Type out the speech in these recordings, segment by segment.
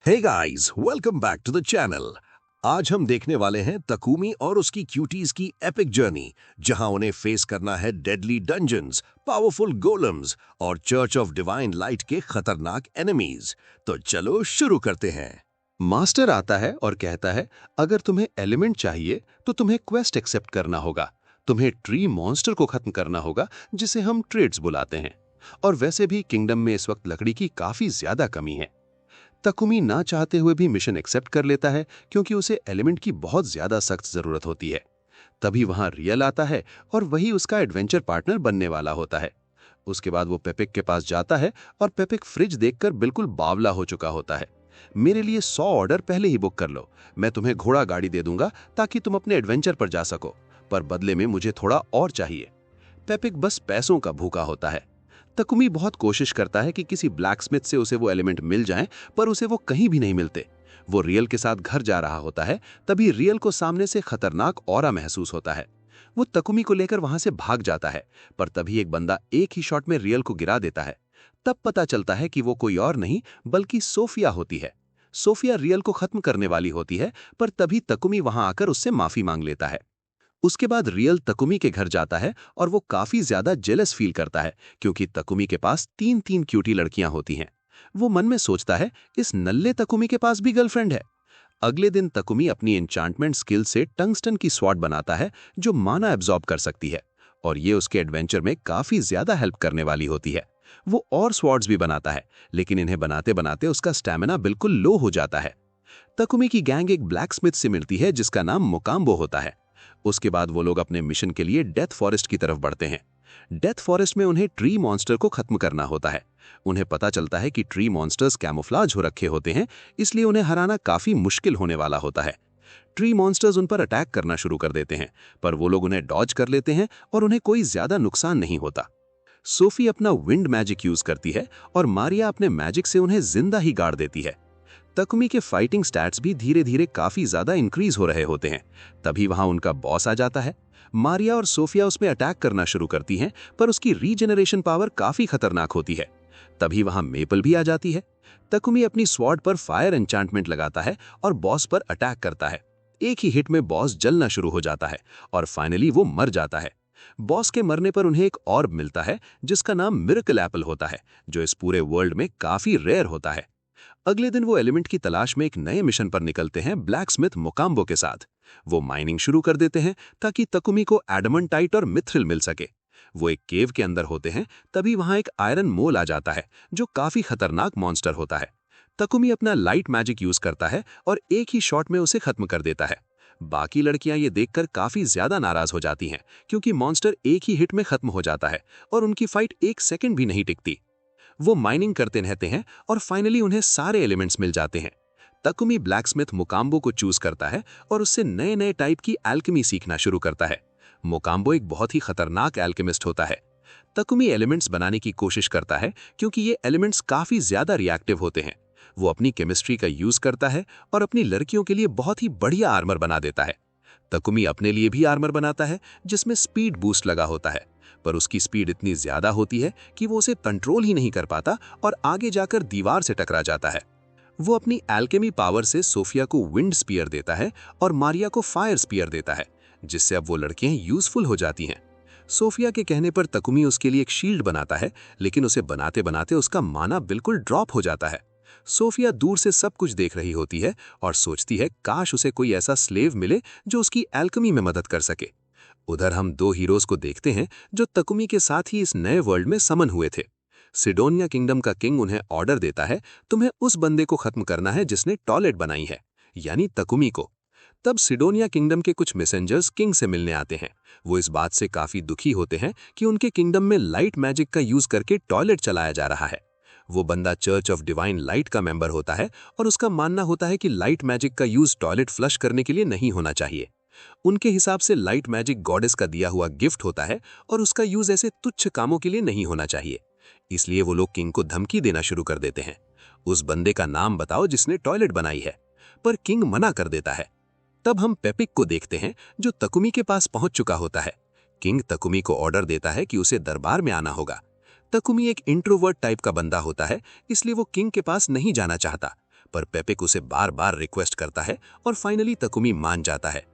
Hey guys, welcome back to the channel. आज हम देखने वाले हैं तकुमी और उसकी क्यूटीज की एपिक जर्नी, जहां उन्हें फेस करना है डेडली डंजन्स, पावरफुल गोलम्स और चर्च ऑफ डिवाइन लाइट के खतरनाक एनिमीज। तो चलो शुरू करते हैं। मास्टर आता है और कहता है, अगर तुम्हें एलिमेंट चाहिए तो तुम्हें क्वेस्ट एक्सेप्ट करना होगा। तुम्हें ट्री मॉन्स्टर को खत्म करना होगा, जिसे हम ट्रेड्स बुलाते हैं। और वैसे भी किंगडम में इस वक्त लकड़ी की काफी ज्यादा कमी है। तकुमी ना चाहते हुए भी मिशन एक्सेप्ट कर लेता है, क्योंकि उसे एलिमेंट की बहुत ज्यादा सख्त जरूरत होती है। तभी वहां रियल आता है और वही उसका एडवेंचर पार्टनर बनने वाला होता है। उसके बाद वो पेपिक के पास जाता है और पेपिक फ्रिज देखकर बिल्कुल बावला हो चुका होता है। मेरे लिए 100 ऑर्डर पहले ही बुक कर लो। मैं तुम्हें घोड़ा गाड़ी दे दूंगा ताकि तुम अपने एडवेंचर पर जा सको, पर बदले में मुझे थोड़ा और चाहिए। पेपिक बस पैसों का भूखा होता है। तकुमी बहुत कोशिश करता है कि किसी ब्लैकस्मिथ से उसे वो एलिमेंट मिल जाएं, पर उसे वो कहीं भी नहीं मिलते। वो रियल के साथ घर जा रहा होता है, तभी रियल को सामने से खतरनाक ऑरा महसूस होता है। वो तकुमी को लेकर वहां से भाग जाता है, पर तभी एक बंदा एक ही शॉट में रियल को गिरा देता है। तब पता चलता है कि वो कोई और नहीं बल्कि सोफिया होती है। सोफिया रियल को खत्म करने वाली होती है, पर तभी तकुमी वहां आकर उससे माफी मांग लेता है। उसके बाद रियल तकुमी के घर जाता है और वो काफी ज्यादा जेलस फील करता है, क्योंकि तकुमी के पास तीन तीन क्यूटी लड़कियां होती हैं। वो मन में सोचता है, इस नल्ले तकुमी के पास भी गर्लफ्रेंड है। अगले दिन तकुमी अपनी एन्चांटमेंट स्किल से टंगस्टन की स्वॉर्ड बनाता है, जो माना एब्जॉर्ब कर सकती है, और ये उसके एडवेंचर में काफी ज्यादा हेल्प करने वाली होती है। वो और स्वॉर्ड्स भी बनाता है, लेकिन इन्हें बनाते बनाते उसका स्टैमिना बिल्कुल लो हो जाता है। तकुमी की गैंग एक ब्लैकस्मिथ से मिलती है जिसका नाम मोकाम्बो होता है। उसके बाद वो लोग अपने मिशन के लिए डेथ फॉरेस्ट की तरफ बढ़ते हैं। डेथ फॉरेस्ट में उन्हें ट्री मॉन्स्टर को खत्म करना होता है। उन्हें पता चलता है कि ट्री मॉन्स्टर्स कैमोफ्लाज हो रखे होते हैं, इसलिए उन्हें हराना काफी मुश्किल होने वाला होता है। ट्री मॉन्स्टर्स उन पर अटैक करना शुरू कर देते हैं, पर वो लोग उन्हें डॉज कर लेते हैं और उन्हें कोई ज्यादा नुकसान नहीं होता। सोफी अपना विंड मैजिक यूज करती है और मारिया अपने मैजिक से उन्हें जिंदा ही गाड़ देती है। तकुमी के फाइटिंग स्टैट्स भी धीरे धीरे काफी ज्यादा इंक्रीज हो रहे होते हैं। तभी वहां उनका बॉस आ जाता है। मारिया और सोफिया उसमें अटैक करना शुरू करती हैं, पर उसकी रीजनरेशन पावर काफी खतरनाक होती है। तभी वहां मेपल भी आ जाती है। तकुमी अपनी स्वॉर्ड पर फायर एन्चांटमेंट लगाता है और बॉस पर अटैक करता है। एक ही हिट में बॉस जलना शुरू हो जाता है और फाइनली वो मर जाता है। बॉस के मरने पर उन्हें एक ऑर्ब मिलता है, जिसका नाम मिरेकल एप्पल होता है, जो इस पूरे वर्ल्ड में काफी रेयर होता है। अगले दिन वो एलिमेंट की तलाश में एक नए मिशन पर निकलते हैं ब्लैकस्मिथ मोकाम्बो के साथ। वो माइनिंग शुरू कर देते हैं ताकि तकुमी को एडमंटाइट और मिथ्रिल मिल सके। वो एक केव के अंदर होते हैं, तभी वहां एक आयरन मोल आ जाता है, जो काफी खतरनाक मॉन्स्टर होता है। तकुमी अपना लाइट मैजिक यूज करता है और एक ही शॉट में उसे खत्म कर देता है। बाकी लड़कियां ये देखकर काफी ज्यादा नाराज हो जाती हैं, क्योंकि मॉन्स्टर एक ही हिट में खत्म हो जाता है और उनकी फाइट एक सेकंड भी नहीं टिकती। वो माइनिंग करते रहते हैं और फाइनली उन्हें सारे एलिमेंट्स मिल जाते हैं। तकुमी ब्लैकस्मिथ मोकाम्बो को चूज करता है और उससे नए नए टाइप की एल्केमी सीखना शुरू करता है। मोकाम्बो एक बहुत ही खतरनाक एल्केमिस्ट होता है। तकुमी एलिमेंट्स बनाने की कोशिश करता है, क्योंकि ये एलिमेंट्स काफी ज्यादा रिएक्टिव होते हैं। वो अपनी केमिस्ट्री का यूज करता है और अपनी लड़कियों के लिए बहुत ही बढ़िया आर्मर बना देता है। तकुमी अपने लिए भी आर्मर बनाता है, जिसमें स्पीड बूस्ट लगा होता है, पर उसकी स्पीड इतनी ज्यादा होती है कि वो उसे कंट्रोल ही नहीं कर पाता और आगे जाकर दीवार से टकरा जाता है। वो अपनी एल्केमी पावर से सोफिया को विंड स्पीयर देता है और मारिया को फायर स्पीयर देता है, जिससे अब वो लड़कियां यूजफुल हो जाती हैं। सोफिया के कहने पर तकुमी उसके लिए एक शील्ड बनाता है, लेकिन उसे बनाते बनाते उसका माना बिल्कुल ड्रॉप हो जाता है। सोफिया दूर से सब कुछ देख रही होती है और सोचती है, काश उसे कोई ऐसा स्लेव मिले जो उसकी एल्केमी में मदद कर सके। उधर हम दो हीरोज को देखते हैं जो तकुमी के साथ ही इस नए वर्ल्ड में समन हुए थे। सिडोनिया किंगडम का किंग उन्हें ऑर्डर देता है, तुम्हें उस बंदे को खत्म करना है जिसने टॉयलेट बनाई है, यानी तकुमी को। तब सिडोनिया किंगडम के कुछ मैसेंजर्स किंग से मिलने आते हैं। वो इस बात से काफी दुखी होते हैं कि उनके किंगडम में लाइट मैजिक का यूज करके टॉयलेट चलाया जा रहा है। वो बंदा चर्च ऑफ डिवाइन लाइट का मेंबर होता है और उसका मानना होता है कि लाइट मैजिक का यूज टॉयलेट फ्लश करने के लिए नहीं होना चाहिए। उनके हिसाब से लाइट मैजिक गॉडेस का दिया हुआ गिफ्ट होता है और उसका यूज ऐसे तुच्छ कामों के लिए नहीं होना चाहिए। इसलिए वो लोग किंग को धमकी देना शुरू कर देते हैं, उस बंदे का नाम बताओ जिसने टॉयलेट बनाई है। पर किंग मना कर देता है। तब हम पेपिक को देखते हैं, जो तकुमी के पास पहुंच चुका होता है। किंग तकुमी को ऑर्डर देता है कि उसे दरबार में आना होगा। तकुमी एक इंट्रोवर्ट टाइप का बंदा होता है, इसलिए वो किंग के पास नहीं जाना चाहता, पर पेपेक उसे बार बार रिक्वेस्ट करता है और फाइनली तकुमी मान जाता है।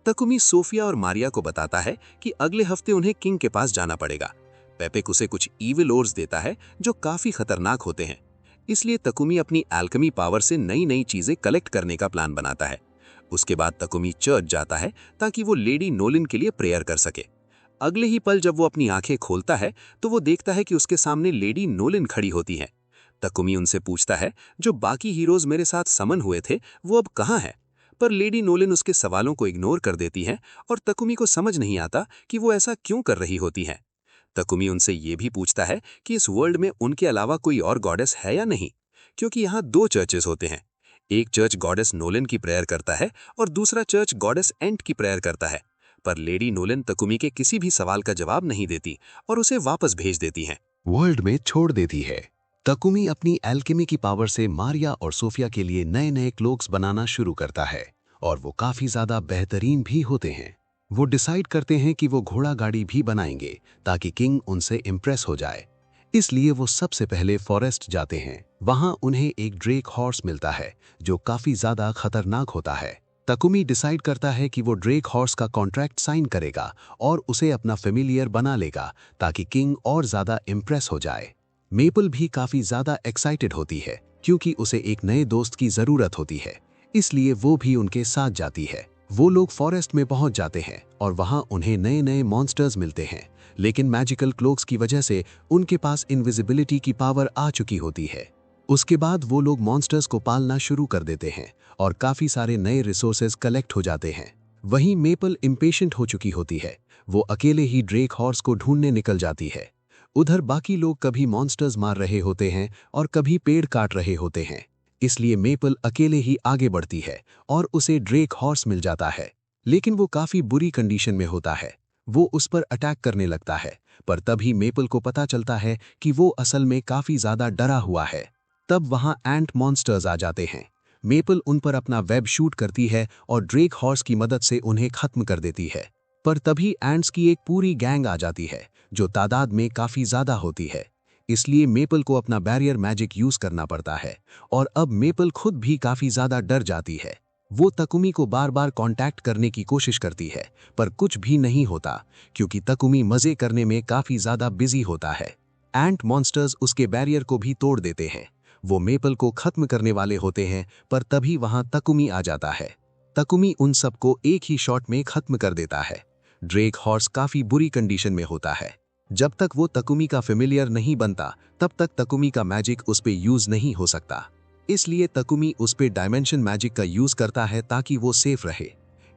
तकुमी सोफिया और मारिया को बताता है कि अगले हफ्ते उन्हें किंग के पास जाना पड़ेगा। पेपेक उसे कुछ ईविल ओर्स देता है जो काफी खतरनाक होते हैं। इसलिए तकुमी अपनी एल्केमी पावर से नई नई चीजें कलेक्ट करने का प्लान बनाता है। उसके बाद तकुमी चर्च जाता है ताकि वो लेडी नोलिन के लिए प्रेयर कर सके। अगले ही पल जब वो अपनी आंखें खोलता है तो वो देखता है कि उसके सामने लेडी नोलिन खड़ी होती है। तकुमी उनसे पूछता है, जो बाकी हीरोज मेरे साथ समन हुए थे वो अब कहाँ है? पर लेडी नोलिन उसके सवालों को इग्नोर कर देती है और तकुमी को समझ नहीं आता कि वो ऐसा क्यों कर रही होती है। तकुमी उनसे ये भी पूछता है कि इस वर्ल्ड में उनके अलावा कोई और गॉडेस है या नहीं, क्योंकि यहाँ 2 चर्चेस होते हैं। एक चर्च गॉडेस नोलिन की प्रेयर करता है और दूसरा चर्च गॉडेस एंट की प्रेयर करता है। पर लेडी नोलिन तकुमी के किसी भी सवाल का जवाब नहीं देती और उसे वापस भेज देती हैं। वर्ल्ड में छोड़ देती है। तकुमी अपनी एल्केमी की पावर से मारिया और सोफिया के लिए नए नए क्लोक्स बनाना शुरू करता है और वो काफी ज्यादा बेहतरीन भी होते हैं। वो डिसाइड करते हैं कि वो घोड़ा गाड़ी भी बनाएंगे ताकि किंग उनसे इम्प्रेस हो जाए। इसलिए वो सबसे पहले फॉरेस्ट जाते हैं। वहां उन्हें एक ड्रेक हॉर्स मिलता है जो काफी ज्यादा खतरनाक होता है। तकुमी डिसाइड करता है कि वो ड्रेक हॉर्स का कॉन्ट्रैक्ट साइन करेगा और उसे अपना फेमिलियर बना लेगा ताकि किंग और ज्यादा इम्प्रेस हो जाए। मेपल भी काफी ज्यादा एक्साइटेड होती है क्योंकि उसे एक नए दोस्त की जरूरत होती है, इसलिए वो भी उनके साथ जाती है। वो लोग फॉरेस्ट में पहुंच जाते हैं और वहां उन्हें नए नए मॉन्स्टर्स मिलते हैं, लेकिन मैजिकल क्लोक्स की वजह से उनके पास इनविजिबिलिटी की पावर आ चुकी होती है। उसके बाद वो लोग मॉन्स्टर्स को पालना शुरू कर देते हैं और काफी सारे नए रिसोर्सेज कलेक्ट हो जाते हैं। वहीं मेपल इम्पेशेंट हो चुकी होती है। वो अकेले ही ड्रेक हॉर्स को ढूंढने निकल जाती है। उधर बाकी लोग कभी मॉन्स्टर्स मार रहे होते हैं और कभी पेड़ काट रहे होते हैं, इसलिए मेपल अकेले ही आगे बढ़ती है और उसे ड्रेक हॉर्स मिल जाता है। लेकिन वो काफी बुरी कंडीशन में होता है। वो उस पर अटैक करने लगता है, पर तभी मेपल को पता चलता है कि वो असल में काफी ज्यादा डरा हुआ है। तब वहां एंट मॉन्स्टर्स आ जाते हैं। मेपल उन पर अपना वेब शूट करती है और ड्रेक हॉर्स की मदद से उन्हें खत्म कर देती है। पर तभी एंट्स की एक पूरी गैंग आ जाती है जो तादाद में काफी ज्यादा होती है। इसलिए मेपल को अपना बैरियर मैजिक यूज करना पड़ता है और अब मेपल खुद भी काफी ज्यादा डर जाती है। वो तकुमी को बार बार कांटेक्ट करने की कोशिश करती है, पर कुछ भी नहीं होता क्योंकि तकुमी मजे करने में काफी ज्यादा बिजी होता है। एंट मॉन्स्टर्स उसके बैरियर को भी तोड़ देते हैं। वो मेपल को खत्म करने वाले होते हैं, पर तभी वहां तकुमी आ जाता है। तकुमी उन सबको एक ही शॉट में खत्म कर देता है। ड्रेक हॉर्स काफी बुरी कंडीशन में होता है। जब तक वो तकुमी का फेमिलियर नहीं बनता तब तक तकुमी का मैजिक उस पे यूज नहीं हो सकता। इसलिए तकुमी उस पे डायमेंशन मैजिक का यूज करता है ताकि वो सेफ रहे।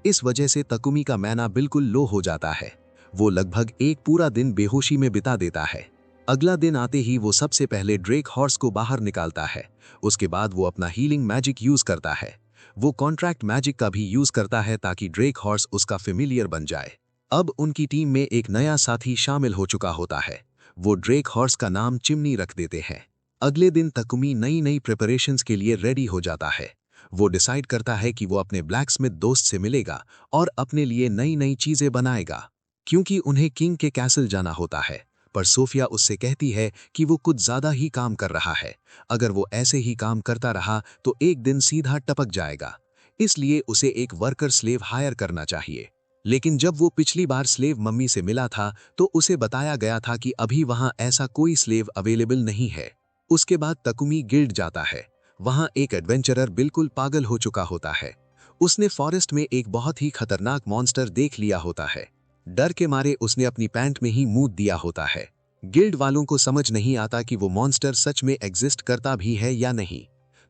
इस वजह से तकुमी का मैना बिल्कुल लो हो जाता है। वो लगभग एक पूरा दिन बेहोशी में बिता देता है। अगला दिन आते ही वो सबसे पहले ड्रेक हॉर्स को बाहर निकालता है। उसके बाद वो अपना हीलिंग मैजिक यूज करता है। वो कॉन्ट्रैक्ट मैजिक का भी यूज करता है ताकि ड्रेक हॉर्स उसका फेमिलियर बन जाए। अब उनकी टीम में एक नया साथी शामिल हो चुका होता है। वो ड्रेक हॉर्स का नाम चिमनी रख देते हैं। अगले दिन तकुमी नई नई प्रिपरेशंस के लिए रेडी हो जाता है। वो डिसाइड करता है कि वो अपने ब्लैकस्मिथ दोस्त से मिलेगा और अपने लिए नई नई चीजें बनाएगा, क्योंकि उन्हें किंग के कैसल जाना होता है। पर सोफिया उससे कहती है कि वो कुछ ज्यादा ही काम कर रहा है। अगर वो ऐसे ही काम करता रहा तो एक दिन सीधा टपक जाएगा। इसलिए उसे एक वर्कर स्लेव हायर करना चाहिए। लेकिन जब वो पिछली बार स्लेव मम्मी से मिला था तो उसे बताया गया था कि अभी वहां ऐसा कोई स्लेव अवेलेबल नहीं है। उसके बाद तकुमी गिल्ड जाता है। वहां एक एडवेंचरर बिल्कुल पागल हो चुका होता है। उसने फॉरेस्ट में एक बहुत ही खतरनाक मॉन्स्टर देख लिया होता है। डर के मारे उसने अपनी पैंट में ही मूत दिया होता है। गिल्ड वालों को समझ नहीं आता कि वो मॉन्स्टर सच में एग्जिस्ट करता भी है या नहीं।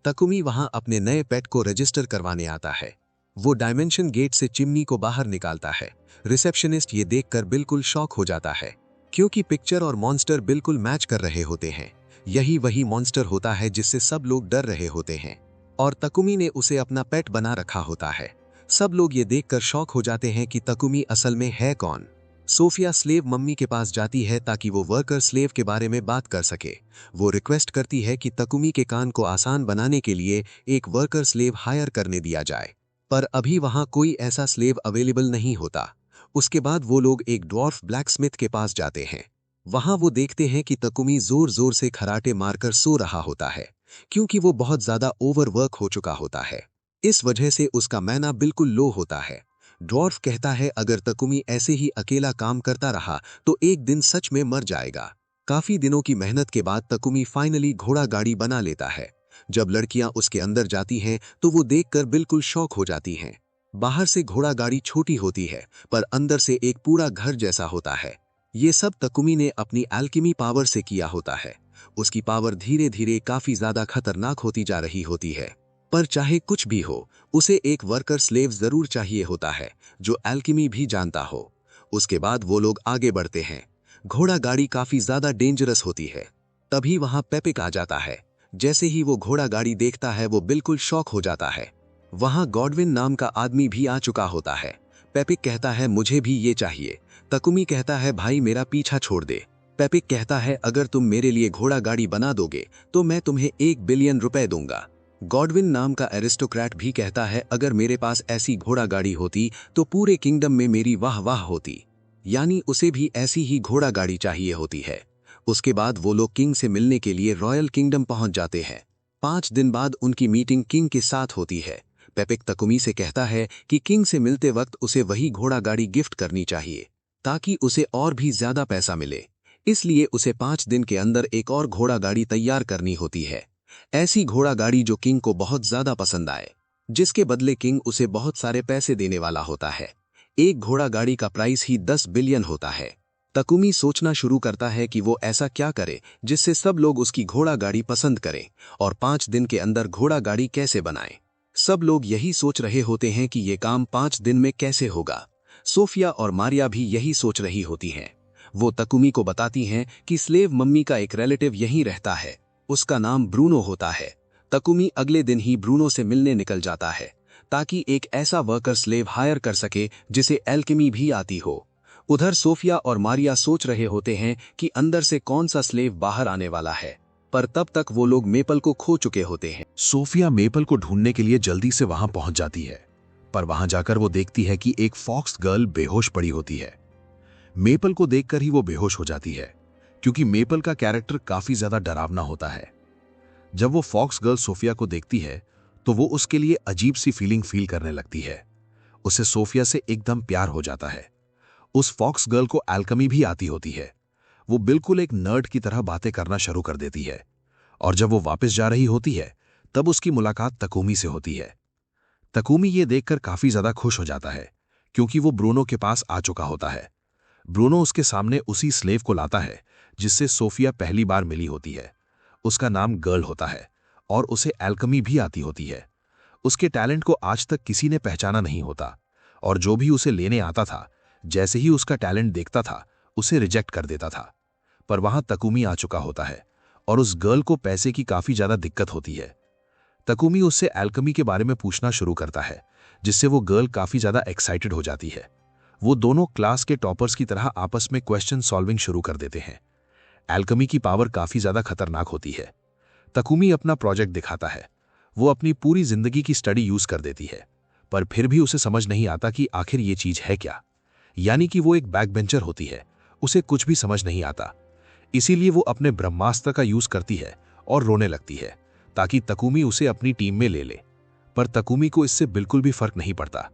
तकुमी वहां अपने नए पेट को रजिस्टर करवाने आता है। वो डायमेंशन गेट से चिमनी को बाहर निकालता है। रिसेप्शनिस्ट ये देखकर बिल्कुल शॉक हो जाता है, क्योंकि पिक्चर और मॉन्स्टर बिल्कुल मैच कर रहे होते हैं। यही वही मॉन्स्टर होता है जिससे सब लोग डर रहे होते हैं और तकुमी ने उसे अपना पेट बना रखा होता है। सब लोग ये देखकर शॉक हो जाते हैं कि तकुमी असल में है कौन। सोफिया स्लेव मम्मी के पास जाती है ताकि वो वर्कर स्लेव के बारे में बात कर सके। वो रिक्वेस्ट करती है कि तकुमी के काम को आसान बनाने के लिए एक वर्कर स्लेव हायर करने दिया जाए, पर अभी वहां कोई ऐसा स्लेव अवेलेबल नहीं होता। उसके बाद वो लोग एक ड्वार्फ ब्लैकस्मिथ के पास जाते हैं। वहां वो देखते हैं कि तकुमी जोर जोर से खराटे मारकर सो रहा होता है। क्योंकि वो बहुत ज्यादा ओवरवर्क हो चुका होता है। इस वजह से उसका मैना बिल्कुल लो होता है। ड्वार्फ कहता है अगर तकुमी ऐसे ही अकेला काम करता रहा तो एक दिन सच में मर जाएगा। काफी दिनों की मेहनत के बाद तकुमी फाइनली घोड़ा गाड़ी बना लेता है। जब लड़कियां उसके अंदर जाती हैं तो वो देखकर बिल्कुल शॉक हो जाती हैं। बाहर से घोड़ा गाड़ी छोटी होती है पर अंदर से एक पूरा घर जैसा होता है। ये सब तकुमी ने अपनी एल्केमी पावर से किया होता है। उसकी पावर धीरे धीरे काफी ज्यादा खतरनाक होती जा रही होती है। पर चाहे कुछ भी हो, उसे एक वर्कर स्लेव जरूर चाहिए होता है जो एल्केमी भी जानता हो। उसके बाद वो लोग आगे बढ़ते हैं। घोड़ा गाड़ी काफी ज्यादा डेंजरस होती है। तभी वहां पेपिक आ जाता है। जैसे ही वो घोड़ा गाड़ी देखता है वो बिल्कुल शॉक हो जाता है। वहां गॉडविन नाम का आदमी भी आ चुका होता है। पेपिक कहता है मुझे भी ये चाहिए। तकुमी कहता है भाई मेरा पीछा छोड़ दे। पेपिक कहता है अगर तुम मेरे लिए घोड़ा गाड़ी बना दोगे तो मैं तुम्हें 1 बिलियन रुपए दूंगा। गॉडविन नाम का एरिस्टोक्रेट भी कहता है अगर मेरे पास ऐसी घोड़ा गाड़ी होती तो पूरे किंगडम में मेरी वाह वाह होती। यानी उसे भी ऐसी ही घोड़ा गाड़ी चाहिए होती है। उसके बाद वो लोग किंग से मिलने के लिए रॉयल किंगडम पहुंच जाते हैं। 5 दिन बाद उनकी मीटिंग किंग के साथ होती है। पेपिक तकुमी से कहता है कि किंग से मिलते वक्त उसे वही घोड़ा गाड़ी गिफ्ट करनी चाहिए ताकि उसे और भी ज्यादा पैसा मिले। इसलिए उसे 5 दिन के अंदर एक और घोड़ा गाड़ी तैयार करनी होती है। ऐसी घोड़ा गाड़ी जो किंग को बहुत ज्यादा पसंद आए, जिसके बदले किंग उसे बहुत सारे पैसे देने वाला होता है। एक घोड़ा गाड़ी का प्राइस ही 10 बिलियन होता है। तकुमी सोचना शुरू करता है कि वो ऐसा क्या करे जिससे सब लोग उसकी घोड़ा गाड़ी पसंद करें और 5 दिन के अंदर घोड़ा गाड़ी कैसे बनाए। सब लोग यही सोच रहे होते हैं कि ये काम 5 दिन में कैसे होगा। सोफिया और मारिया भी यही सोच रही होती हैं। वो तकुमी को बताती हैं कि स्लेव मम्मी का एक रिलेटिव यहीं रहता है। उसका नाम ब्रूनो होता है। तकुमी अगले दिन ही ब्रूनो से मिलने निकल जाता है ताकि एक ऐसा वर्कर स्लेव हायर कर सके जिसे एल्केमी भी आती हो। उधर सोफिया और मारिया सोच रहे होते हैं कि अंदर से कौन सा स्लेव बाहर आने वाला है, पर तब तक वो लोग मेपल को खो चुके होते हैं। सोफिया मेपल को ढूंढने के लिए जल्दी से वहां पहुंच जाती है, पर वहां जाकर वो देखती है कि एक फॉक्स गर्ल बेहोश पड़ी होती है। मेपल को देखकर ही वो बेहोश हो जाती है, क्योंकि मेपल का कैरेक्टर काफी ज्यादा डरावना होता है। जब वो फॉक्स गर्ल सोफिया को देखती है तो वो उसके लिए अजीब सी फीलिंग फील करने लगती है। उसे सोफिया से एकदम प्यार हो जाता है। उस फॉक्स गर्ल को एल्केमी भी आती होती है। वो बिल्कुल एक नर्ड की तरह बातें करना शुरू कर देती है, और जब वो वापस जा रही होती है तब उसकी मुलाकात तकुमी से होती है। तकुमी ये देखकर काफी ज्यादा खुश हो जाता है, क्योंकि वो ब्रूनो के पास आ चुका होता है। ब्रूनो उसके सामने उसी स्लेव को लाता है जिससे सोफिया पहली बार मिली होती है। उसका नाम गर्ल होता है और उसे एल्केमी भी आती होती है। उसके टैलेंट को आज तक किसी ने पहचाना नहीं होता, और जो भी उसे लेने आता था, जैसे ही उसका टैलेंट देखता था उसे रिजेक्ट कर देता था। पर वहां तकुमी आ चुका होता है और उस गर्ल को पैसे की काफी ज्यादा दिक्कत होती है। तकुमी उससे एल्केमी के बारे में पूछना शुरू करता है, जिससे वो गर्ल काफी ज्यादा एक्साइटेड हो जाती है। वो दोनों क्लास के टॉपर्स की तरह आपस में क्वेश्चन सॉल्विंग शुरू कर देते हैं। एल्केमी की पावर काफी ज्यादा खतरनाक होती है। तकुमी अपना प्रोजेक्ट दिखाता है। वो अपनी पूरी जिंदगी की स्टडी यूज कर देती है, पर फिर भी उसे समझ नहीं आता कि आखिर ये चीज है क्या। यानी कि वो एक बैक बेंचर होती है, उसे कुछ भी समझ नहीं आता। इसीलिए वो अपने ब्रह्मास्त्र का यूज करती है और रोने लगती है ताकि तकुमी उसे अपनी टीम में ले ले। पर तकुमी को इससे बिल्कुल भी फर्क नहीं पड़ता।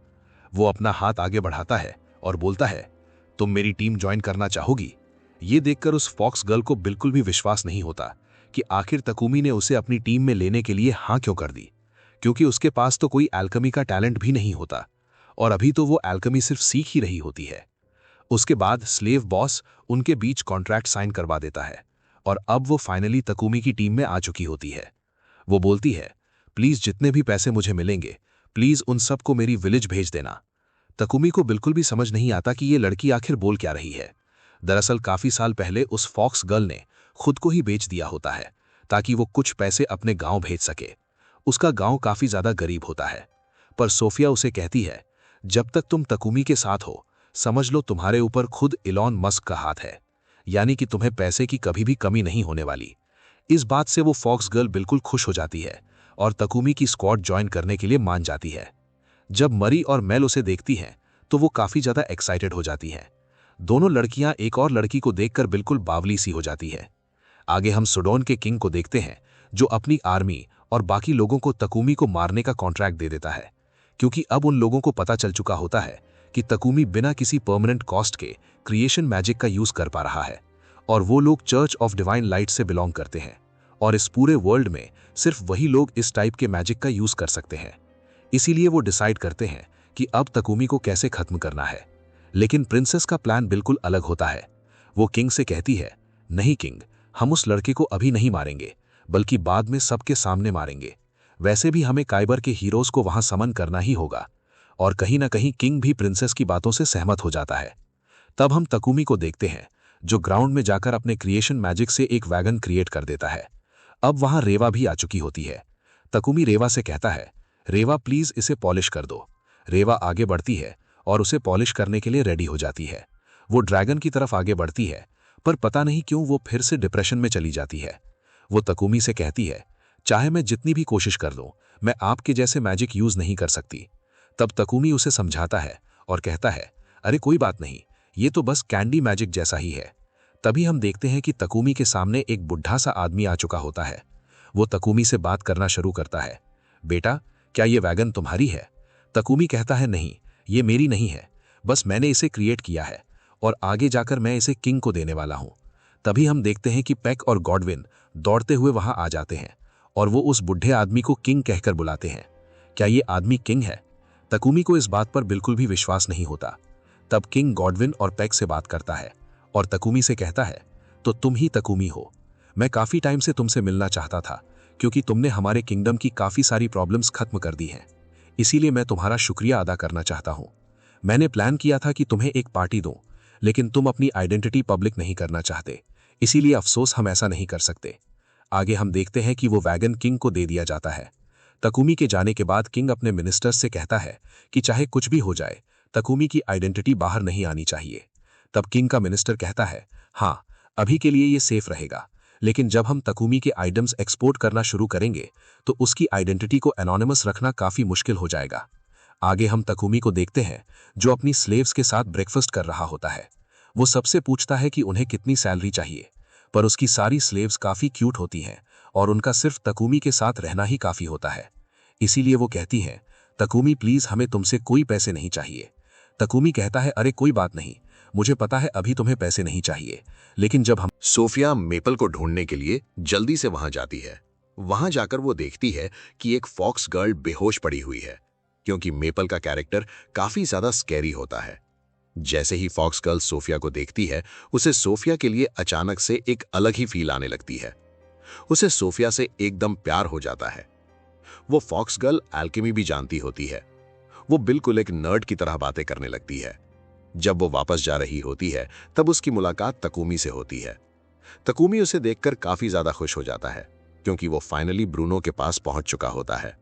वो अपना हाथ आगे बढ़ाता है और बोलता है, तुम मेरी टीम ज्वाइन करना चाहोगी? ये देखकर उस फॉक्स गर्ल को बिल्कुल भी विश्वास नहीं होता कि आखिर तकुमी ने उसे अपनी टीम में लेने के लिए हाँ क्यों कर दी, क्योंकि उसके पास तो कोई एल्केमी का टैलेंट भी नहीं होता, और अभी तो वो एल्केमी सिर्फ सीख ही रही होती है। उसके बाद स्लेव बॉस उनके बीच कॉन्ट्रैक्ट साइन करवा देता है, और अब वो फाइनली तकुमी की टीम में आ चुकी होती है। वो बोलती है, प्लीज जितने भी पैसे मुझे मिलेंगे, प्लीज उन सबको मेरी विलेज भेज देना। तकुमी को बिल्कुल भी समझ नहीं आता कि ये लड़की आखिर बोल क्या रही है। दरअसल काफी साल पहले उस फॉक्स गर्ल ने खुद को ही बेच दिया होता है ताकि वो कुछ पैसे अपने गांव भेज सके। उसका गांव काफी ज्यादा गरीब होता है, पर सोफिया उसे कहती है, जब तक तुम तकुमी के साथ हो, समझ लो तुम्हारे ऊपर खुद इलॉन मस्क का हाथ है, यानी कि तुम्हें पैसे की कभी भी कमी नहीं होने वाली। इस बात से वो फॉक्स गर्ल बिल्कुल खुश हो जाती है और तकुमी की स्क्वाड ज्वाइन करने के लिए मान जाती है। जब मरी और मेल उसे देखती हैं तो वो काफी ज्यादा एक्साइटेड हो जाती हैं। दोनों लड़कियां एक और लड़की को देखकर बिल्कुल बावली सी हो जाती है। आगे हम सुडोन के किंग को देखते हैं, जो अपनी आर्मी और बाकी लोगों को तकुमी को मारने का कॉन्ट्रैक्ट दे देता है, क्योंकि अब उन लोगों को पता चल चुका होता है कि तकुमी बिना किसी परमानेंट कॉस्ट के क्रिएशन मैजिक का यूज कर पा रहा है, और वो लोग चर्च ऑफ डिवाइन लाइट से बिलोंग करते हैं, और इस पूरे वर्ल्ड में सिर्फ वही लोग इस टाइप के मैजिक का यूज कर सकते हैं। इसीलिए वो डिसाइड करते हैं कि अब तकुमी को कैसे खत्म करना है। लेकिन प्रिंसेस का प्लान बिल्कुल अलग होता है। वो किंग से कहती है, नहीं किंग, हम उस लड़के को अभी नहीं मारेंगे, बल्कि बाद में सबके सामने मारेंगे। वैसे भी हमें काइबर के हीरोज को वहां समन करना ही होगा। और कहीं ना कहीं किंग भी प्रिंसेस की बातों से सहमत हो जाता है। तब हम तकुमी को देखते हैं, जो ग्राउंड में जाकर अपने क्रिएशन मैजिक से एक वैगन क्रिएट कर देता है। अब वहां रेवा भी आ चुकी होती है। तकुमी रेवा से कहता है, रेवा प्लीज इसे पॉलिश कर दो। रेवा आगे बढ़ती है और उसे पॉलिश करने के लिए रेडी हो जाती है। वो ड्रैगन की तरफ आगे बढ़ती है, पर पता नहीं क्यों वो फिर से डिप्रेशन में चली जाती है। वो तकुमी से कहती है, चाहे मैं जितनी भी कोशिश कर लूं, मैं आपके जैसे मैजिक यूज नहीं कर सकती। तब तकुमी उसे समझाता है और कहता है, अरे कोई बात नहीं, ये तो बस कैंडी मैजिक जैसा ही है। तभी हम देखते हैं कि तकुमी के सामने एक बुढ़ा सा आदमी आ चुका होता है। वो तकुमी से बात करना शुरू करता है, बेटा क्या ये वैगन तुम्हारी है? तकुमी कहता है, नहीं, ये मेरी नहीं है, बस मैंने इसे क्रिएट किया है और आगे जाकर मैं इसे किंग को देने वाला हूं। तभी हम देखते हैं कि पैक और गॉडविन दौड़ते हुए वहां आ जाते हैं और वो उस बुढ़े आदमी को किंग कहकर बुलाते हैं। क्या ये आदमी किंग है? तकुमी को इस बात पर बिल्कुल भी विश्वास नहीं होता। तब किंग गॉडविन और पैक से बात करता है और तकुमी से कहता है, तो तुम ही तकुमी हो। मैं काफी टाइम से तुमसे मिलना चाहता था, क्योंकि तुमने हमारे किंगडम की काफी सारी प्रॉब्लम्स खत्म कर दी हैं। इसीलिए मैं तुम्हारा शुक्रिया अदा करना चाहता हूं। मैंने प्लान किया था कि तुम्हें एक पार्टी दूं, लेकिन तुम अपनी आइडेंटिटी पब्लिक नहीं करना चाहते, इसीलिए अफसोस हम ऐसा नहीं कर सकते। आगे हम देखते हैं कि वो वैगन किंग को दे दिया जाता है। तकुमी के जाने के बाद किंग अपने मिनिस्टर्स से कहता है कि चाहे कुछ भी हो जाए, तकुमी की आइडेंटिटी बाहर नहीं आनी चाहिए। तब किंग का मिनिस्टर कहता है, हाँ, अभी के लिए ये सेफ रहेगा, लेकिन जब हम तकुमी के आइटम्स एक्सपोर्ट करना शुरू करेंगे तो उसकी आइडेंटिटी को एनोनिमस रखना काफी मुश्किल हो जाएगा। आगे हम तकुमी को देखते हैं, जो अपनी स्लेव्स के साथ ब्रेकफास्ट कर रहा होता है। वो सबसे पूछता है कि उन्हें कितनी सैलरी चाहिए, पर उसकी सारी स्लेव्स काफी क्यूट होती हैं और उनका सिर्फ तकुमी के साथ रहना ही काफी होता है। इसीलिए वो कहती हैं, तकुमी प्लीज, हमें तुमसे कोई पैसे नहीं चाहिए। तकुमी कहता है, अरे कोई बात नहीं, मुझे पता है अभी तुम्हें पैसे नहीं चाहिए, लेकिन जब हम सोफिया मेपल को ढूंढने के लिए जल्दी से वहां जाती है। वहां जाकर वो देखती है कि एक फॉक्स गर्ल बेहोश पड़ी हुई है, क्योंकि मेपल का कैरेक्टर काफी ज्यादा स्कैरी होता है। जैसे ही फॉक्स गर्ल सोफिया को देखती है, उसे सोफिया के लिए अचानक से एक अलग ही फील आने लगती है। उसे सोफिया से एकदम प्यार हो जाता है। वो फॉक्स गर्ल एल्केमी भी जानती होती है। वो बिल्कुल एक नर्ड की तरह बातें करने लगती है। जब वो वापस जा रही होती है, तब उसकी मुलाकात तकुमी से होती है। तकुमी उसे देखकर काफी ज्यादा खुश हो जाता है, क्योंकि वो फाइनली ब्रूनो के पास पहुंच चुका होता है।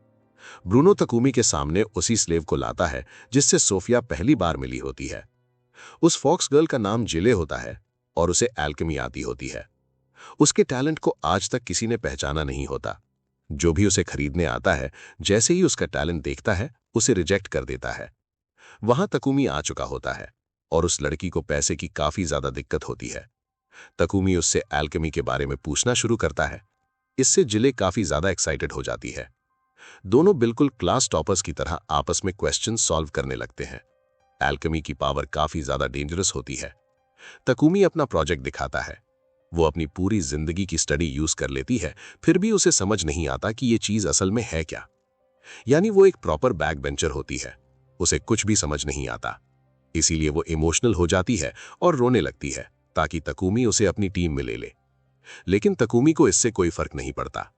ब्रूनो तकुमी के सामने उसी स्लेव को लाता है जिससे सोफिया पहली बार मिली होती है। उस फॉक्स गर्ल का नाम जिले होता है और उसे एल्केमी आती होती है। उसके टैलेंट को आज तक किसी ने पहचाना नहीं होता। जो भी उसे खरीदने आता है, जैसे ही उसका टैलेंट देखता है, उसे रिजेक्ट कर देता है। वहां तकुमी आ चुका होता है और उस लड़की को पैसे की काफी ज्यादा दिक्कत होती है। तकुमी उससे एल्केमी के बारे में पूछना शुरू करता है। इससे जिले काफी ज्यादा एक्साइटेड हो जाती है। दोनों बिल्कुल क्लास टॉपर्स की तरह आपस में क्वेश्चन सॉल्व करने लगते हैं। एल्केमी की पावर काफी ज्यादा डेंजरस होती है। तकुमी अपना प्रोजेक्ट दिखाता है। वो अपनी पूरी जिंदगी की स्टडी यूज कर लेती है, फिर भी उसे समझ नहीं आता कि ये चीज असल में है क्या। यानी वो एक प्रॉपर बैक बेंचर होती है, उसे कुछ भी समझ नहीं आता। इसीलिए वो इमोशनल हो जाती है और रोने लगती है, ताकि तकुमी उसे अपनी टीम में ले ले। लेकिन तकुमी को इससे कोई फर्क नहीं पड़ता।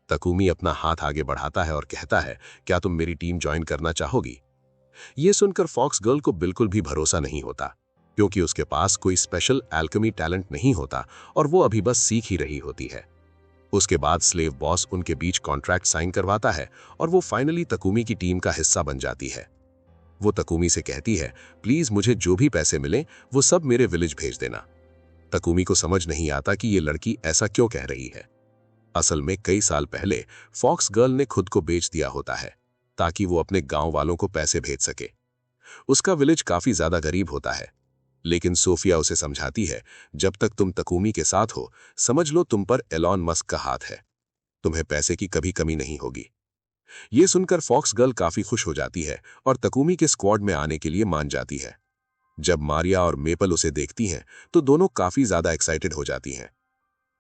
तकुमी अपना हाथ आगे बढ़ाता है और कहता है, क्या तुम मेरी टीम ज्वाइन करना चाहोगी? ये सुनकर फॉक्स गर्ल को बिल्कुल भी भरोसा नहीं होता, क्योंकि उसके पास कोई स्पेशल एल्केमी टैलेंट नहीं होता और वो अभी बस सीख ही रही होती है। उसके बाद स्लेव बॉस उनके बीच कॉन्ट्रैक्ट साइन करवाता है और वो फाइनली तकुमी की टीम का हिस्सा बन जाती है। वो तकुमी से कहती है, प्लीज मुझे जो भी पैसे मिले वो सब मेरे विलेज भेज देना। तकुमी को समझ नहीं आता कि ये लड़की ऐसा क्यों कह रही है। असल में कई साल पहले फॉक्स गर्ल ने खुद को बेच दिया होता है, ताकि वो अपने गांव वालों को पैसे भेज सके। उसका विलेज काफी ज्यादा गरीब होता है, लेकिन सोफिया उसे समझाती है, जब तक तुम तकुमी के साथ हो, समझ लो तुम पर एलॉन मस्क का हाथ है। तुम्हें पैसे की कभी कमी नहीं होगी। ये सुनकर फॉक्स गर्ल काफी खुश हो जाती है और तकुमी के स्क्वाड में आने के लिए मान जाती है। जब मारिया और मेपल उसे देखती हैं तो दोनों काफी ज्यादा एक्साइटेड हो जाती हैं।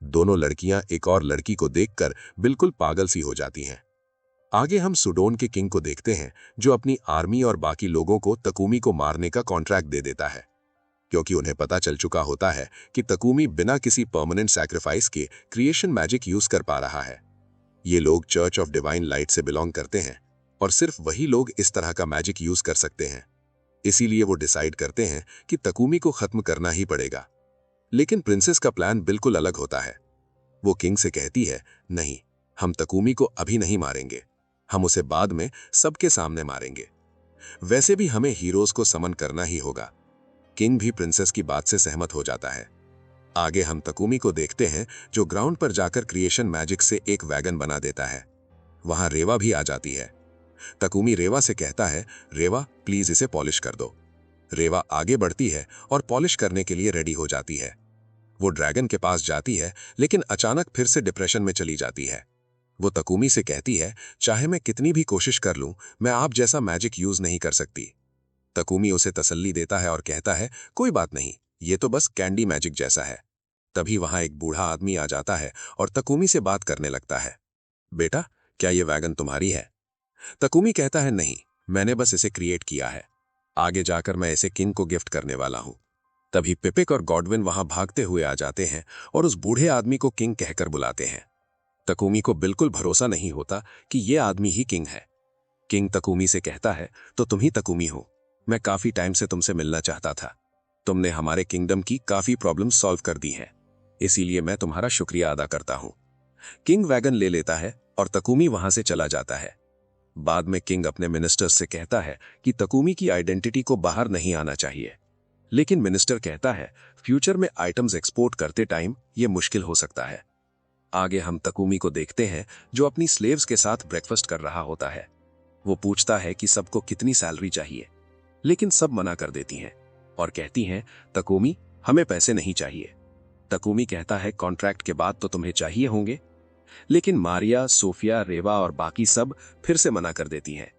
दोनों लड़कियां एक और लड़की को देखकर बिल्कुल पागल सी हो जाती हैं। आगे हम सुडोन के किंग को देखते हैं, जो अपनी आर्मी और बाकी लोगों को तकुमी को मारने का कॉन्ट्रैक्ट दे देता है, क्योंकि उन्हें पता चल चुका होता है कि तकुमी बिना किसी परमानेंट सैक्रिफाइस के क्रिएशन मैजिक यूज कर पा रहा है। ये लोग चर्च ऑफ डिवाइन लाइट से बिलोंग करते हैं और सिर्फ वही लोग इस तरह का मैजिक यूज कर सकते हैं। इसीलिए वो डिसाइड करते हैं कि तकुमी को खत्म करना ही पड़ेगा। लेकिन प्रिंसेस का प्लान बिल्कुल अलग होता है। वो किंग से कहती है, नहीं, हम तकुमी को अभी नहीं मारेंगे, हम उसे बाद में सबके सामने मारेंगे। वैसे भी हमें हीरोज को समन करना ही होगा। किंग भी प्रिंसेस की बात से सहमत हो जाता है। आगे हम तकुमी को देखते हैं, जो ग्राउंड पर जाकर क्रिएशन मैजिक से एक वैगन बना देता है। वहां रेवा भी आ जाती है। तकुमी रेवा से कहता है, रेवा प्लीज इसे पॉलिश कर दो। रेवा आगे बढ़ती है और पॉलिश करने के लिए रेडी हो जाती है। वो ड्रैगन के पास जाती है, लेकिन अचानक फिर से डिप्रेशन में चली जाती है। वो तकुमी से कहती है, चाहे मैं कितनी भी कोशिश कर लूं, मैं आप जैसा मैजिक यूज नहीं कर सकती। तकुमी उसे तसल्ली देता है और कहता है, कोई बात नहीं, ये तो बस कैंडी मैजिक जैसा है। तभी वहां एक बूढ़ा आदमी आ जाता है और तकुमी से बात करने लगता है। बेटा, क्या ये वैगन तुम्हारी है? तकुमी कहता है, नहीं, मैंने बस इसे क्रिएट किया है। आगे जाकर मैं इसे किंग को गिफ्ट करने वाला हूं। तभी पिपिक और गॉडविन वहां भागते हुए आ जाते हैं और उस बूढ़े आदमी को किंग कहकर बुलाते हैं। तकुमी को बिल्कुल भरोसा नहीं होता कि ये आदमी ही किंग है। किंग तकुमी से कहता है, तो तुम ही तकुमी हो। मैं काफी टाइम से तुमसे मिलना चाहता था। तुमने हमारे किंगडम की काफी प्रॉब्लम सॉल्व कर दी हैं, इसीलिए मैं तुम्हारा शुक्रिया अदा करता हूं। किंग वैगन ले लेता है और तकुमी वहां से चला जाता है। बाद में किंग अपने मिनिस्टर्स से कहता है कि तकुमी की आइडेंटिटी को बाहर नहीं आना चाहिए, लेकिन मिनिस्टर कहता है, फ्यूचर में आइटम्स एक्सपोर्ट करते टाइम यह मुश्किल हो सकता है। आगे हम तकुमी को देखते हैं, जो अपनी स्लेव्स के साथ ब्रेकफास्ट कर रहा होता है। वो पूछता है कि सबको कितनी सैलरी चाहिए, लेकिन सब मना कर देती हैं और कहती हैं, तकुमी, हमें पैसे नहीं चाहिए। तकुमी कहता है, कॉन्ट्रैक्ट के बाद तो तुम्हें चाहिए होंगे। लेकिन मारिया, सोफिया, रेवा और बाकी सब फिर से मना कर देती हैं।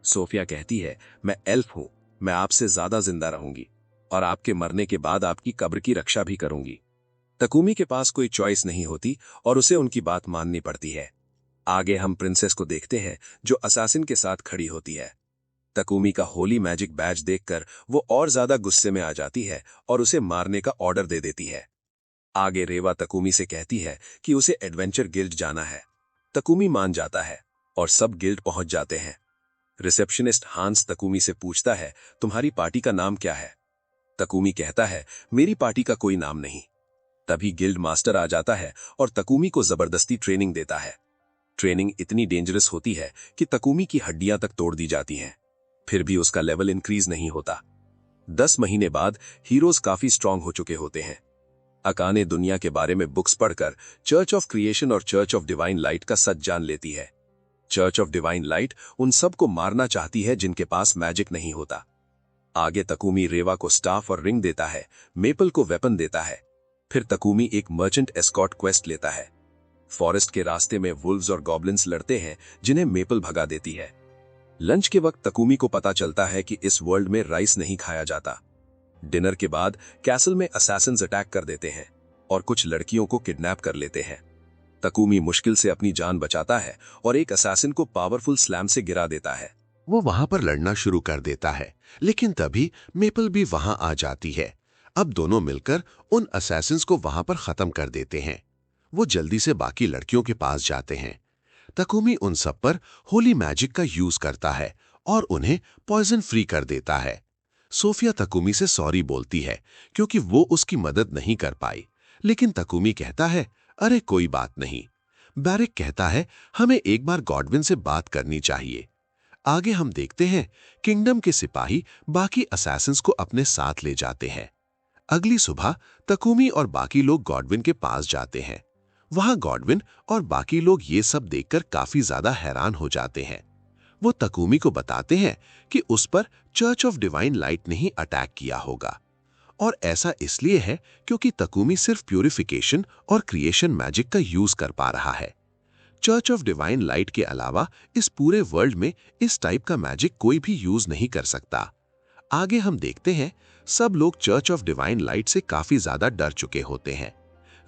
सोफिया कहती है, मैं एल्फ हूं, मैं आपसे ज्यादा जिंदा रहूंगी और आपके मरने के बाद आपकी कब्र की रक्षा भी करूंगी। तकुमी के पास कोई चॉइस नहीं होती और उसे उनकी बात माननी पड़ती है। आगे हम प्रिंसेस को देखते हैं, जो असैसिन के साथ खड़ी होती है। तकुमी का होली मैजिक बैज देखकर वो और ज्यादा गुस्से में आ जाती है और उसे मारने का ऑर्डर दे देती है। आगे रेवा तकुमी से कहती है कि उसे एडवेंचर गिल्ड जाना है। तकुमी मान जाता है और सब गिल्ड पहुंच जाते हैं। रिसेप्शनिस्ट हांस तकुमी से पूछता है, तुम्हारी पार्टी का नाम क्या है? तकुमी कहता है, मेरी पार्टी का कोई नाम नहीं। तभी गिल्ड मास्टर आ जाता है और तकुमी को जबरदस्ती ट्रेनिंग देता है। ट्रेनिंग इतनी डेंजरस होती है कि तकुमी की हड्डियां तक तोड़ दी जाती हैं, फिर भी उसका लेवल इंक्रीज नहीं होता। 10 महीने बाद हीरोज काफी स्ट्रांग हो चुके होते हैं। अकाने दुनिया के बारे में बुक्स पढ़कर चर्च ऑफ क्रिएशन और चर्च ऑफ डिवाइन लाइट का सच जान लेती है। चर्च ऑफ डिवाइन लाइट उन सब को मारना चाहती है जिनके पास मैजिक नहीं होता। आगे तकुमी रेवा को स्टाफ और रिंग देता है, मेपल को वेपन देता है। फिर तकुमी एक मर्चेंट एस्कॉर्ट क्वेस्ट लेता है। फॉरेस्ट के रास्ते में वुल्व्स और गॉब्लिन्स लड़ते हैं, जिन्हें मेपल भगा देती है। लंच के वक्त तकुमी को पता चलता है कि इस वर्ल्ड में राइस नहीं खाया जाता। डिनर के बाद कैसल में असैसिन्स अटैक कर देते हैं और कुछ लड़कियों को किडनैप कर लेते हैं। तकुमी मुश्किल से अपनी जान बचाता है और एक असैसिन को पावरफुल स्लैम से गिरा देता है। वो वहां पर लड़ना शुरू कर देता है, लेकिन तभी मेपल भी वहां आ जाती है। अब दोनों मिलकर उन असैसिन्स को वहां पर खत्म कर देते हैं। वो जल्दी से बाकी लड़कियों के पास जाते हैं। तकुमी उन सब पर होली मैजिक का यूज करता है और उन्हें पॉइजन फ्री कर देता है। सोफिया तकुमी से सॉरी बोलती है क्योंकि वो उसकी मदद नहीं कर पाई, लेकिन तकुमी कहता है, अरे कोई बात नहीं। बैरिक कहता है, हमें एक बार गॉडविन से बात करनी चाहिए। आगे हम देखते हैं, किंगडम के सिपाही बाकी असैसिन्स को अपने साथ ले जाते हैं। अगली सुबह तकुमी और बाकी लोग गॉडविन के पास जाते हैं। वहां गॉडविन और बाकी लोग ये सब देखकर काफी ज्यादा हैरान हो जाते हैं। वो तकुमी को बताते हैं कि उस पर चर्च ऑफ डिवाइन लाइट ने ही अटैक किया होगा, और ऐसा इसलिए है क्योंकि तकुमी सिर्फ प्यूरिफिकेशन और क्रिएशन मैजिक का यूज कर पा रहा है। चर्च ऑफ डिवाइन लाइट के अलावा इस पूरे वर्ल्ड में इस टाइप का मैजिक कोई भी यूज नहीं कर सकता। आगे हम देखते हैं सब लोग चर्च ऑफ डिवाइन लाइट से काफी ज्यादा डर चुके होते हैं,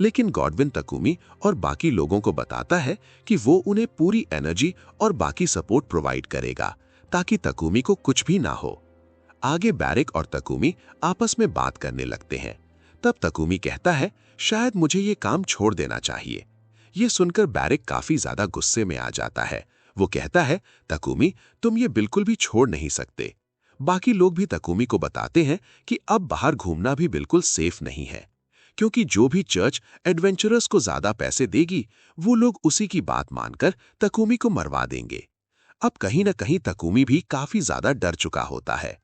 लेकिन गॉडविन तकुमी और बाकी लोगों को बताता है कि वो उन्हें पूरी एनर्जी और बाकी सपोर्ट प्रोवाइड करेगा ताकि तकुमी को कुछ भी ना हो। आगे बैरिक और तकुमी आपस में बात करने लगते हैं। तब तकुमी कहता है शायद मुझे ये काम छोड़ देना चाहिए। ये सुनकर बैरिक काफी ज्यादा गुस्से में आ जाता है। वो कहता है तकुमी तुम ये बिल्कुल भी छोड़ नहीं सकते। बाकी लोग भी तकुमी को बताते हैं कि अब बाहर घूमना भी बिल्कुल सेफ नहीं है, क्योंकि जो भी चर्च एडवेंचरर्स को ज्यादा पैसे देगी वो लोग उसी की बात मानकर तकुमी को मरवा देंगे। अब कहीं ना कहीं तकुमी भी काफी ज्यादा डर चुका होता है।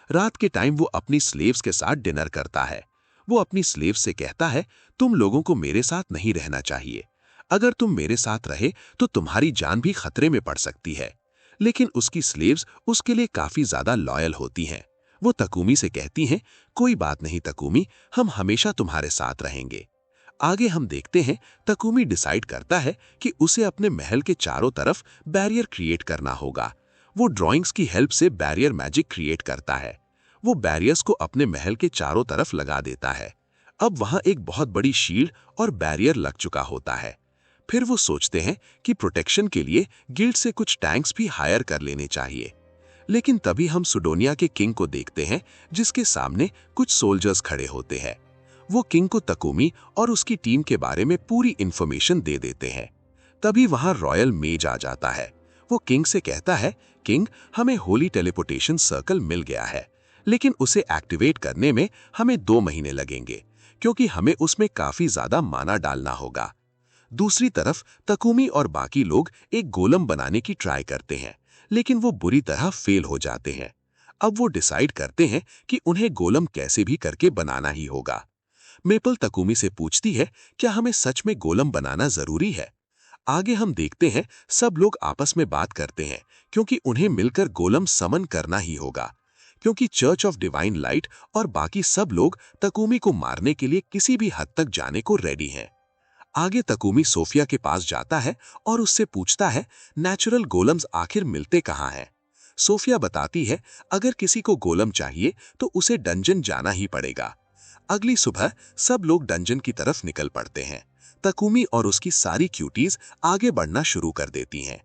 रात के टाइम वो अपनी स्लेव्स के साथ डिनर करता है। वो अपनी स्लेव्स से कहता है तुम लोगों को मेरे साथ नहीं रहना चाहिए। अगर तुम मेरे साथ रहे तो तुम्हारी जान भी खतरे में पड़ सकती है। लेकिन उसकी स्लेव्स उसके लिए काफी ज्यादा लॉयल होती हैं। वो तकुमी से कहती हैं कोई बात नहीं तकुमी, हम हमेशा तुम्हारे साथ रहेंगे। आगे हम देखते हैं तकुमी डिसाइड करता है कि उसे अपने महल के चारों तरफ बैरियर क्रिएट करना होगा। वो ड्राइंग्स की हेल्प से बैरियर मैजिक क्रिएट करता है। वो बैरियर्स को अपने महल के चारों तरफ लगा देता है। अब वहां एक बहुत बड़ी शील्ड और बैरियर लग चुका होता है। फिर वो सोचते हैं कि प्रोटेक्शन के लिए गिल्ड से कुछ टैंक्स भी हायर कर लेने चाहिए। लेकिन तभी हम सुडोनिया के किंग को देखते हैं जिसके सामने कुछ सोल्जर्स खड़े होते हैं। वो किंग को तकुमी और उसकी टीम के बारे में पूरी इंफॉर्मेशन दे देते हैं। तभी वहां रॉयल मेज आ जाता है। वो किंग से कहता है किंग हमें होली टेलीपोर्टेशन सर्कल मिल गया है, लेकिन उसे एक्टिवेट करने में हमें 2 महीने लगेंगे, क्योंकि हमें उसमें काफी ज्यादा माना डालना होगा। दूसरी तरफ तकुमी और बाकी लोग एक गोलम बनाने की ट्राई करते हैं, लेकिन वो बुरी तरह फेल हो जाते हैं। अब वो डिसाइड करते हैं कि उन्हें गोलम कैसे भी करके बनाना ही होगा। मेपल तकुमी से पूछती है क्या हमें सच में गोलम बनाना जरूरी है। आगे हम देखते हैं सब लोग आपस में बात करते हैं, क्योंकि उन्हें मिलकर गोलम समन करना ही होगा, क्योंकि चर्च ऑफ डिवाइन लाइट और बाकी सब लोग तकुमी को मारने के लिए किसी भी हद तक जाने को रेडी हैं। आगे तकुमी सोफिया के पास जाता है और उससे पूछता है नेचुरल गोलम्स आखिर मिलते कहाँ हैं। सोफिया बताती है अगर किसी को गोलम चाहिए तो उसे डंजन जाना ही पड़ेगा। अगली सुबह सब लोग डंजन की तरफ निकल पड़ते हैं। तकुमी और उसकी सारी क्यूटीज आगे बढ़ना शुरू कर देती हैं।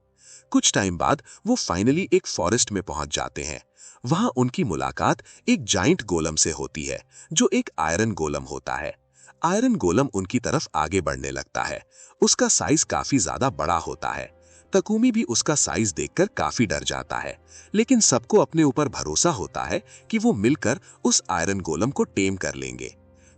कुछ टाइम बाद वो फाइनली एक फॉरेस्ट में पहुंच जाते हैं। वहां उनकी मुलाकात एक जाइंट गोलम से होती है जो एक आयरन गोलम होता है। आयरन गोलम उनकी तरफ आगे बढ़ने लगता है। उसका साइज काफी ज्यादा बड़ा होता है। तकुमी भी उसका साइज देखकर काफी डर जाता है, लेकिन सबको अपने ऊपर भरोसा होता है कि वो मिलकर उस आयरन गोलम को टेम कर लेंगे।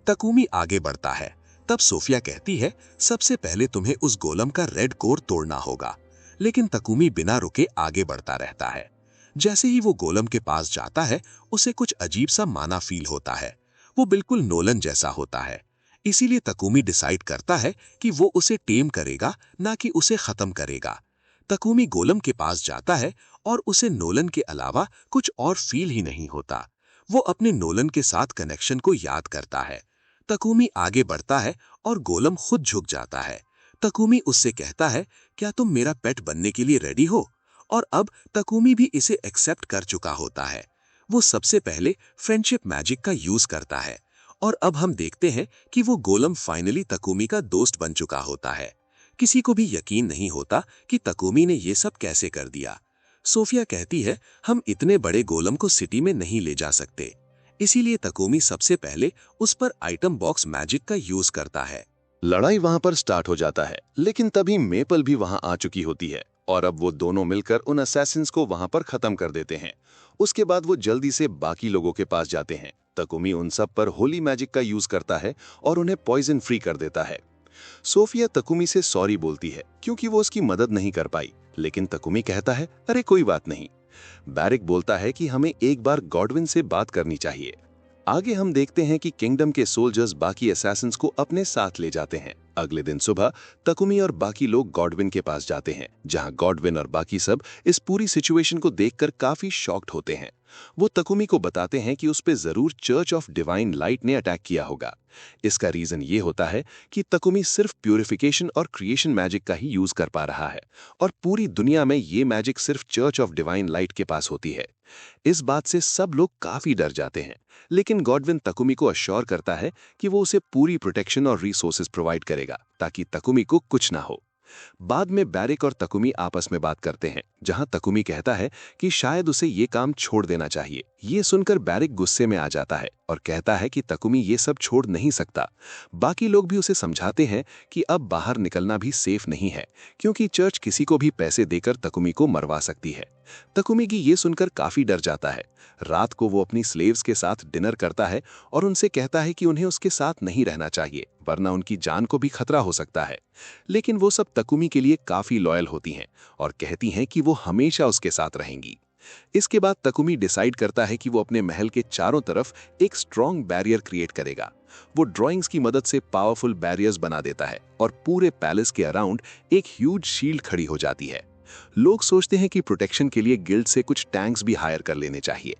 तकुमी आगे बढ़ता है। तब सोफिया कहती है सबसे पहले तुम्हें उस गोलम का रेड कोर तोड़ना होगा, लेकिन तकुमी बिना रुके आगे बढ़ता रहता है। जैसे ही वो गोलम के पास जाता है उसे कुछ अजीब सा माना फील होता है। वो बिल्कुल नोलन जैसा होता है। इसीलिए तकुमी डिसाइड करता है कि वो उसे टेम करेगा, ना कि उसे खत्म करेगा। तकुमी गोलम के पास जाता है और उसे नोलन के अलावा कुछ और फील ही नहीं होता। वो अपने नोलन के साथ कनेक्शन को याद करता है। तकुमी आगे बढ़ता है और गोलम खुद झुक जाता है। तकुमी उससे कहता है क्या तुम मेरा पेट बनने के लिए रेडी हो? और अब तकुमी भी इसे एक्सेप्ट कर चुका होता है। वो सबसे पहले फ्रेंडशिप मैजिक का यूज करता है और अब हम देखते हैं कि वो गोलम फाइनली तकुमी का दोस्त बन चुका होता है। किसी को भी यकीन नहीं होता कि तकुमी ने ये सब कैसे कर दिया। सोफिया कहती है हम इतने बड़े गोलम को सिटी में नहीं ले जा सकते, इसीलिए तकुमी सबसे पहले उस पर आइटम बॉक्स मैजिक का यूज करता है। लड़ाई वहां पर स्टार्ट हो जाता है, लेकिन तभी मेपल भी वहां आ चुकी होती है और अब वो दोनों मिलकर उन असैसिन्स को वहां पर खत्म कर देते हैं। उसके बाद वो जल्दी से बाकी लोगों के पास जाते हैं। तकुमी उन सब पर होली मैजिक का यूज करता है और उन्हें पॉइजन फ्री कर देता है। सोफिया तकुमी से सॉरी बोलती है क्योंकि वो उसकी मदद नहीं कर पाई, लेकिन तकुमी कहता है अरे कोई बात नहीं। बैरिक बोलता है कि हमें एक बार गॉडविन से बात करनी चाहिए। आगे हम देखते हैं कि किंगडम के सोल्जर्स बाकी असैसिन्स को अपने साथ ले जाते हैं। अगले दिन सुबह तकुमी और बाकी लोग गॉडविन के पास जाते हैं, जहां गॉडविन और बाकी सब इस पूरी सिचुएशन को देखकर काफी शॉक्ड होते हैं। वो तकुमी को बताते हैं कि उस पे जरूर चर्च ऑफ डिवाइन लाइट ने अटैक किया होगा। इसका रीजन ये होता है कि तकुमी सिर्फ प्यूरिफिकेशन और क्रिएशन मैजिक का ही यूज कर पा रहा है और पूरी दुनिया में ये मैजिक सिर्फ चर्च ऑफ डिवाइन लाइट के पास होती है। इस बात से सब लोग काफी डर जाते हैं, लेकिन गॉडविन तकुमी को अश्योर करता है कि वो उसे पूरी प्रोटेक्शन और रिसोर्सेज प्रोवाइड करेगा ताकि तकुमी को कुछ ना हो। बाद में बैरिक और तकुमी आपस में बात करते हैं, जहां तकुमी कहता है कि शायद उसे ये काम छोड़ देना चाहिए। ये सुनकर बैरिक गुस्से में आ जाता है और कहता है कि तकुमी ये सब छोड़ नहीं सकता। बाकी लोग भी उसे समझाते हैं कि अब बाहर निकलना भी सेफ नहीं है, क्योंकि चर्च किसी को भी पैसे देकर तकुमी को मरवा सकती है। तकुमी की ये सुनकर काफी डर जाता है। रात को वो अपनी स्लेव्स के साथ डिनर करता है और उनसे कहता है कि उन्हें उसके साथ नहीं रहना चाहिए, वरना उनकी जान को भी खतरा हो सकता है। लेकिन वो सब तकुमी के लिए काफी लॉयल होती हैं और कहती हैं कि वो हमेशा उसके साथ रहेंगी। इसके बाद तकुमी डिसाइड करता है कि वो अपने महल के चारों तरफ एक स्ट्रॉन्ग बैरियर क्रिएट करेगा। वो ड्राइंग्स की मदद से पावरफुल बैरियर्स बना देता है और पूरे पैलेस के अराउंड एक ह्यूज शील्ड खड़ी हो जाती है। लोग सोचते हैं कि प्रोटेक्शन के लिए गिल्ड से कुछ टैंक्स भी हायर कर लेने चाहिए।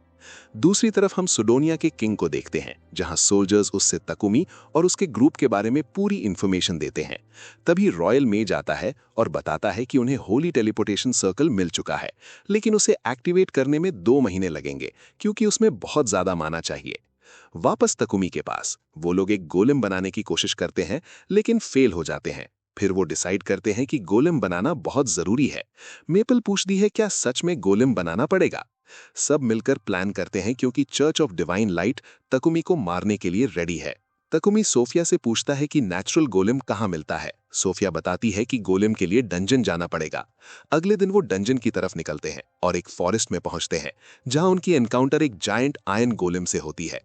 दूसरी तरफ हम सुडोनिया के किंग को देखते हैं, जहां सोल्जर्स उससे तकुमी और उसके ग्रुप के बारे में पूरी इंफॉर्मेशन देते हैं। तभी रॉयल मेज आता है और बताता है कि उन्हें होली टेलीपोर्टेशन सर्कल मिल चुका है, लेकिन उसे एक्टिवेट करने में 2 महीने लगेंगे, क्योंकि उसमें बहुत ज्यादा माना चाहिए। वापस तकुमी के पास वो लोग एक गोलेम बनाने की कोशिश करते हैं, लेकिन फेल हो जाते हैं। फिर वो डिसाइड करते हैं कि गोलेम बनाना बहुत जरूरी है। मेपल पूछती है, क्या सच में गोलेम बनाना पड़ेगा? सब मिलकर प्लान करते हैं, क्योंकि चर्च ऑफ डिवाइन लाइट तकुमी को मारने के लिए रेडी है। तकुमी सोफिया से पूछता है कि नेचुरल गोलेम कहाँ मिलता है। सोफिया बताती है कि गोलेम के लिए डंजन जाना पड़ेगा। अगले दिन वो डंजन की तरफ निकलते हैं और एक फॉरेस्ट में पहुंचते हैं, जहां उनकी एनकाउंटर एक जायंट आयरन गोलेम से होती है।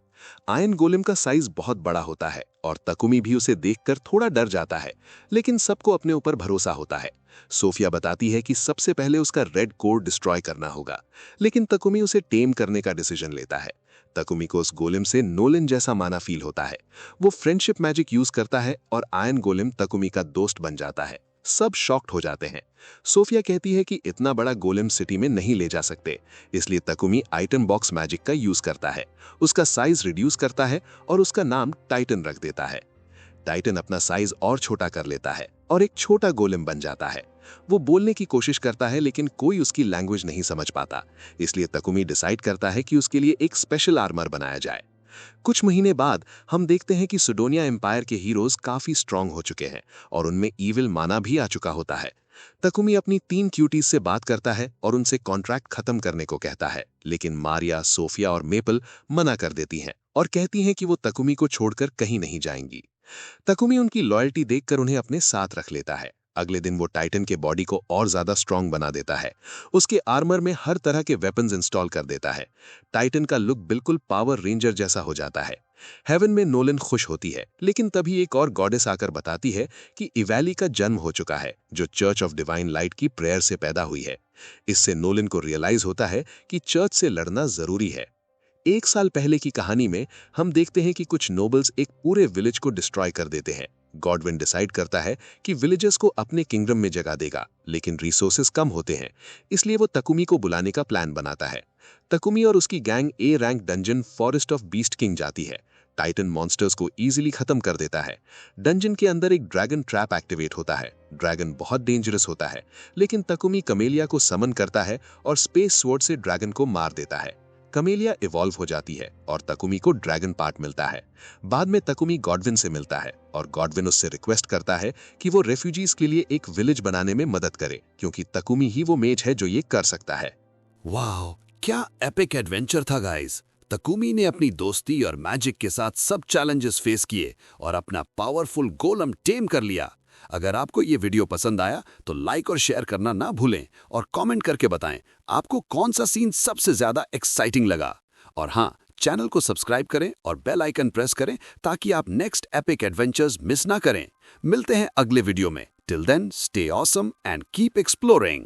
आयरन गोलेम का साइज बहुत बड़ा होता है और तकुमी भी उसे देखकर थोड़ा डर जाता है, लेकिन सबको अपने ऊपर भरोसा होता है। सोफिया बताती है कि सबसे पहले उसका रेड कोर डिस्ट्रॉय करना होगा, लेकिन तकुमी उसे टेम करने का डिसीजन लेता है। तकुमी को उस गोलेम से नोलन जैसा माना फील होता है। वो फ्रेंडशिप मैजिक यूज करता है और आयरन गोलेम तकुमी का दोस्त बन जाता है। सब शॉक्ड हो जाते हैं। सोफिया कहती है कि इतना बड़ा गोलेम सिटी में नहीं ले जा सकते, इसलिए तकुमी आइटम बॉक्स मैजिक का यूज करता है। उसका साइज रिड्यूस करता है और उसका नाम टाइटन रख देता है। टाइटन अपना साइज और छोटा कर लेता है और एक छोटा गोलेम बन जाता है। वो बोलने की कोशिश करता है, लेकिन कोई उसकी लैंग्वेज नहीं समझ पाता, इसलिए तकुमी डिसाइड करता है कि उसके लिए एक स्पेशल आर्मर बनाया जाए। कुछ महीने बाद हम देखते हैं कि सुडोनिया एम्पायर के हीरोज काफी स्ट्रांग हो चुके हैं और उनमें ईविल माना भी आ चुका होता है। तकुमी अपनी 3 क्यूटीज से बात करता है और उनसे कॉन्ट्रैक्ट खत्म करने को कहता है, लेकिन मारिया, सोफिया और मेपल मना कर देती हैं और कहती हैं कि वो तकुमी को छोड़कर कहीं नहीं जाएंगी। तकुमी उनकी लॉयल्टी देखकर उन्हें अपने साथ रख लेता है। अगले दिन वो टाइटन के बॉडी को और ज्यादा स्ट्रांग बना देता है। उसके आर्मर में हर तरह के वेपन्स इंस्टॉल कर देता है। टाइटन का लुक बिल्कुल पावर रेंजर जैसा हो जाता है। हेवन में नोलन खुश होती है, लेकिन तभी एक और गॉडेस आकर बताती है कि इवैली का जन्म हो चुका है, जो चर्च ऑफ डिवाइन लाइट की प्रेयर से पैदा हुई है। इससे नोलन को रियलाइज होता है कि चर्च से लड़ना जरूरी है। 1 साल पहले की कहानी में हम देखते हैं कि कुछ नोबल्स एक पूरे विलेज को डिस्ट्रॉय कर देते हैं। गॉडविन डिसाइड करता है कि विलेजर्स को अपने किंगडम में जगह देगा, लेकिन रिसोर्सेज कम होते हैं, इसलिए वो तकुमी को बुलाने का प्लान बनाता है। तकुमी और उसकी gang A rank dungeon forest of beast king जाती है। टाइटन मॉन्स्टर्स को इजीली खत्म कर देता है। डंजन के अंदर एक ड्रैगन ट्रैप एक्टिवेट होता है। ड्रैगन बहुत डेंजरस होता है, लेकिन तकुमी कमेलिया को समन करता है और स्पेस स्वॉर्ड से ड्रैगन को मार देता है। कमेलिया इवॉल्व हो जाती है और तकुमी को ड्रैगन पार्ट मिलता है। बाद में तकुमी गॉडविन से मिलता है और गॉडविन उससे रिक्वेस्ट करता है कि वो रेफ्यूजीज के लिए एक विलेज बनाने में मदद करे, क्योंकि तकुमी ही वो मेज है जो ये कर सकता है। वाह, क्या एपिक एडवेंचर था गाइस। तकुमी ने अपनी दोस्ती और मैजिक के साथ सब चैलेंजेस फेस किए और अपना पावरफुल गोलम टेम कर लिया। अगर आपको ये वीडियो पसंद आया तो लाइक और शेयर करना ना भूलें और कमेंट करके बताएं आपको कौन सा सीन सबसे ज्यादा एक्साइटिंग लगा। और हाँ, चैनल को सब्सक्राइब करें और बेल आइकन प्रेस करें ताकि आप नेक्स्ट एपिक एडवेंचर्स मिस ना करें। मिलते हैं अगले वीडियो में। Till then, stay awesome and keep exploring.